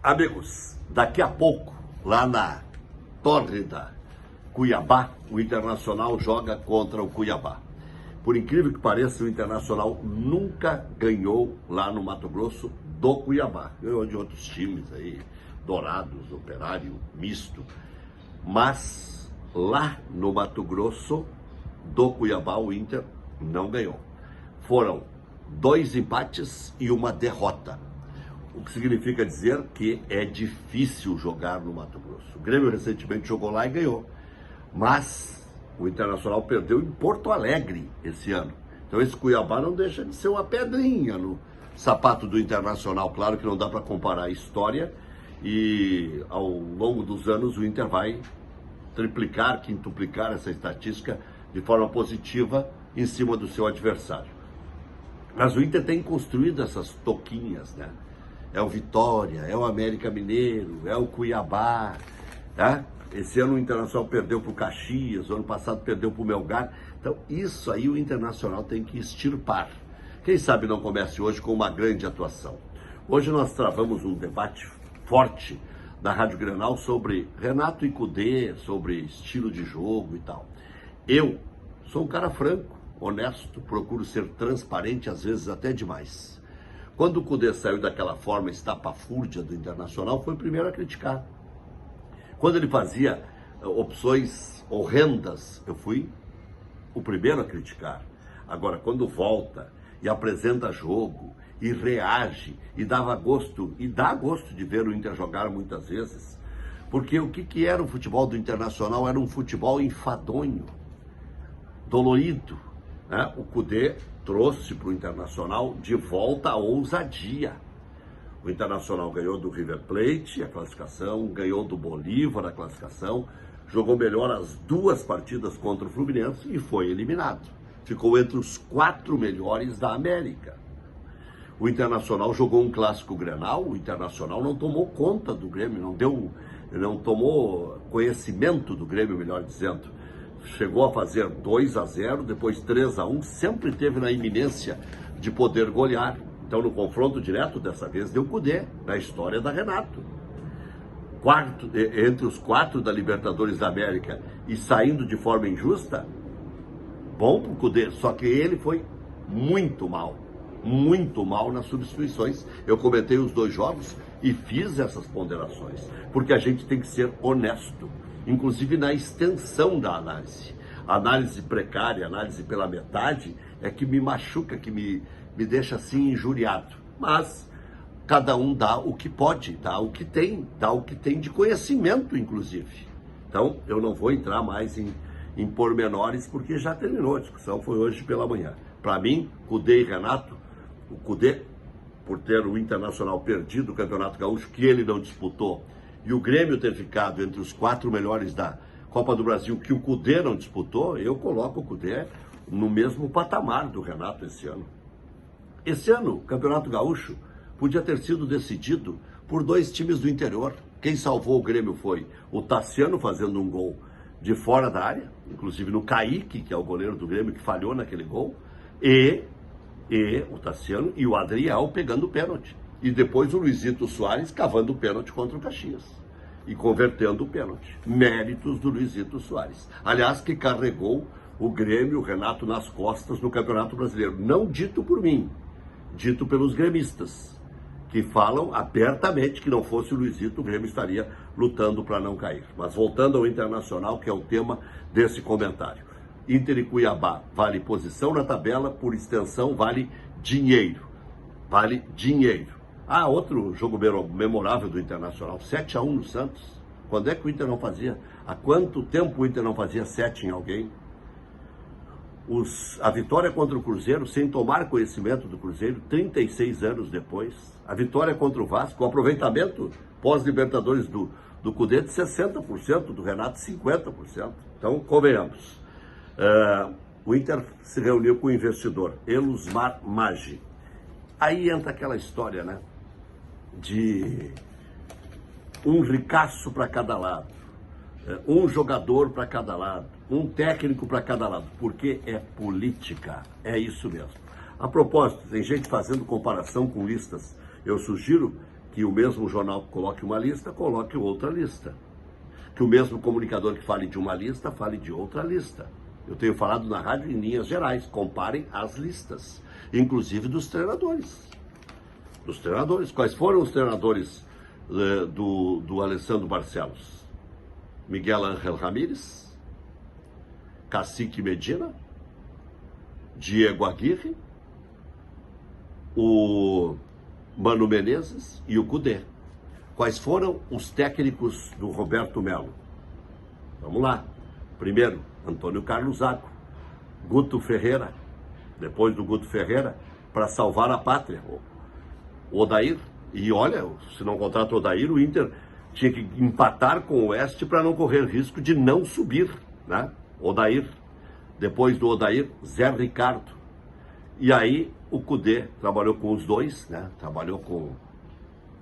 Amigos, daqui a pouco, lá na tórrida Cuiabá, o Internacional joga contra o Cuiabá. Por incrível que pareça, o Internacional nunca ganhou lá no Mato Grosso do Cuiabá. Ganhou de outros times aí, Dourados, Operário, Misto. Mas lá no Mato Grosso do Cuiabá, o Inter não ganhou. Foram 2 empates e uma derrota. O que significa dizer que é difícil jogar no Mato Grosso. O Grêmio recentemente jogou lá e ganhou. Mas o Internacional perdeu em Porto Alegre esse ano. Então esse Cuiabá não deixa de ser uma pedrinha no sapato do Internacional. Claro que não dá para comparar a história e ao longo dos anos o Inter vai triplicar, quintuplicar essa estatística de forma positiva em cima do seu adversário. Mas o Inter tem construído essas toquinhas, né? É o Vitória, é o América Mineiro, é o Cuiabá, né? Esse ano o Internacional perdeu para o Caxias, o ano passado perdeu para o Melgar. Então isso aí o Internacional tem que extirpar. Quem sabe não comece hoje com uma grande atuação. Hoje nós travamos um debate forte na Rádio Grenal sobre Renato e Kudê, sobre estilo de jogo e tal. Eu sou um cara franco, honesto, procuro ser transparente, às vezes até demais. Quando o Kudê saiu daquela forma estapafúrdia do Internacional, foi o primeiro a criticar. Quando ele fazia opções horrendas, eu fui o primeiro a criticar. Agora, quando volta e apresenta jogo, e reage, e dava gosto, e dá gosto de ver o Inter jogar muitas vezes, porque o que era o futebol do Internacional? Era um futebol enfadonho, dolorido, né? O Kudê trouxe para o Internacional de volta a ousadia. O Internacional ganhou do River Plate a classificação, ganhou do Bolívar a classificação, jogou melhor as 2 partidas contra o Fluminense e foi eliminado. Ficou entre os 4 melhores da América. O Internacional jogou um clássico Grenal, o Internacional não tomou conta do Grêmio, não tomou conhecimento do Grêmio, melhor dizendo. Chegou a fazer 2-0, depois 3-1, sempre teve na iminência de poder golear. Então, no confronto direto, dessa vez, deu Kudê, na história da Renato. Entre os 4 da Libertadores da América e saindo de forma injusta, bom pro Kudê, só que ele foi muito mal nas substituições. Eu comentei os 2 jogos e fiz essas ponderações, porque a gente tem que ser honesto, inclusive na extensão da análise. A análise precária, a análise pela metade, é que me machuca, que me deixa assim injuriado. Mas cada um dá o que pode, dá o que tem de conhecimento, inclusive. Então, eu não vou entrar mais em pormenores, porque já terminou a discussão, foi hoje pela manhã. Para mim, Kudê e Renato, o Kudê, por ter o Internacional perdido o Campeonato Gaúcho, que ele não disputou, e o Grêmio ter ficado entre os 4 melhores da Copa do Brasil, que o Kudê não disputou, eu coloco o Kudê no mesmo patamar do Renato esse ano. Esse ano, o Campeonato Gaúcho podia ter sido decidido por 2 times do interior. Quem salvou o Grêmio foi o Tassiano fazendo um gol de fora da área, inclusive no Kaique, que é o goleiro do Grêmio, que falhou naquele gol, e o Tassiano e o Adriel pegando o pênalti. E depois o Luizito Soares cavando o pênalti contra o Caxias e convertendo o pênalti. Méritos do Luizito Soares. Aliás, que carregou o Grêmio, o Renato, nas costas no Campeonato Brasileiro. Não dito por mim, dito pelos gremistas, que falam abertamente que não fosse o Luizito, o Grêmio estaria lutando para não cair. Mas voltando ao Internacional, que é o tema desse comentário. Inter e Cuiabá vale posição na tabela, por extensão vale dinheiro. Vale dinheiro. Ah, outro jogo memorável do Internacional, 7-1 no Santos. Quando é que o Inter não fazia? Há quanto tempo o Inter não fazia 7 em alguém? A vitória contra o Cruzeiro, sem tomar conhecimento do Cruzeiro, 36 anos depois. A vitória contra o Vasco, o aproveitamento pós-Libertadores do Kudê de 60%, do Renato 50%. Então, convenhamos. O Inter se reuniu com o investidor, Elusmar Maggi. Aí entra aquela história, né? De um ricaço para cada lado, um jogador para cada lado, um técnico para cada lado, porque é política, é isso mesmo. A propósito, tem gente fazendo comparação com listas. Eu sugiro que o mesmo jornal que coloque uma lista, coloque outra lista. Que o mesmo comunicador que fale de uma lista, fale de outra lista. Eu tenho falado na rádio em linhas gerais, comparem as listas, inclusive dos treinadores. Dos treinadores. Quais foram os treinadores do Alessandro Barcelos? Miguel Ángel Ramírez, Cacique Medina, Diego Aguirre, o Mano Menezes e o Cudê. Quais foram os técnicos do Roberto Melo? Vamos lá. Primeiro, Antônio Carlos Zago, Guto Ferreira, depois do Guto Ferreira, para salvar a pátria, o Odair. E olha, se não contrata o Odair, o Inter tinha que empatar com o Oeste para não correr risco de não subir, né? Odair. Depois do Odair, Zé Ricardo. E aí o Cudê trabalhou com os dois, né? Trabalhou com,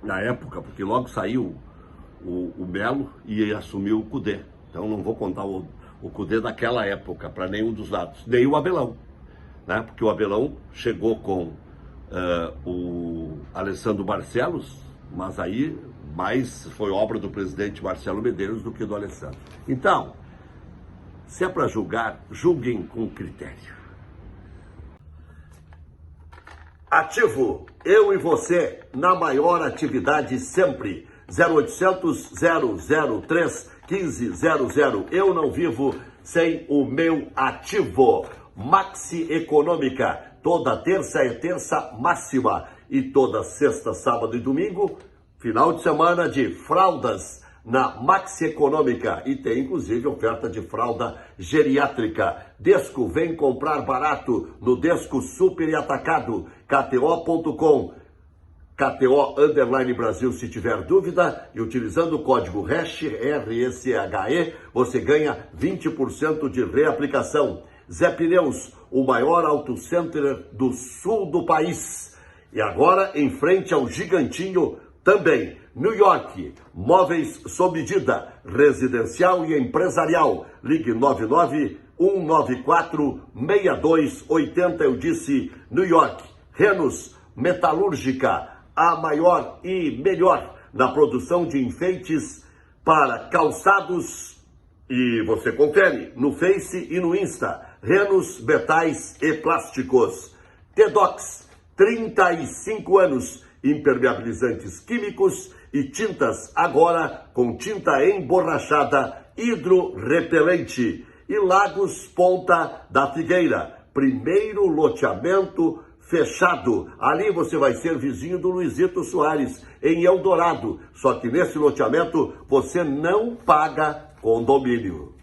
na época, porque logo saiu o Melo e assumiu o Cudê. Então não vou contar o Cudê daquela época para nenhum dos lados, nem o Abelão, né? Porque o Abelão chegou com o Alessandro Barcelos, mas aí mais foi obra do presidente Marcelo Medeiros do que do Alessandro. Então, se é para julgar, julguem com critério. Ativo, eu e você, na maior atividade sempre. 0800 003 1500. Eu não vivo sem o meu ativo. Maxi Econômica. Toda terça é terça máxima. E toda sexta, sábado e domingo, final de semana de fraldas na Maxi Econômica. E tem inclusive oferta de fralda geriátrica. Desco, vem comprar barato no Desco Super e Atacado. KTO.com. KTO_Brasil, se tiver dúvida, e utilizando o código RSHE, você ganha 20% de reaplicação. Zé Pneus, o maior auto center do sul do país. E agora, em frente ao Gigantinho, também. New York, móveis sob medida, residencial e empresarial. Ligue 99-194-6280, eu disse New York. Renos, metalúrgica, a maior e melhor na produção de enfeites para calçados. E você confere no Face e no Insta. Renos, metais e plásticos. Tedox, 35 anos. Impermeabilizantes químicos e tintas, agora com tinta emborrachada hidrorrepelente. E Lagos Ponta da Figueira, primeiro loteamento fechado. Ali você vai ser vizinho do Luizito Soares, em Eldorado. Só que nesse loteamento você não paga condomínio.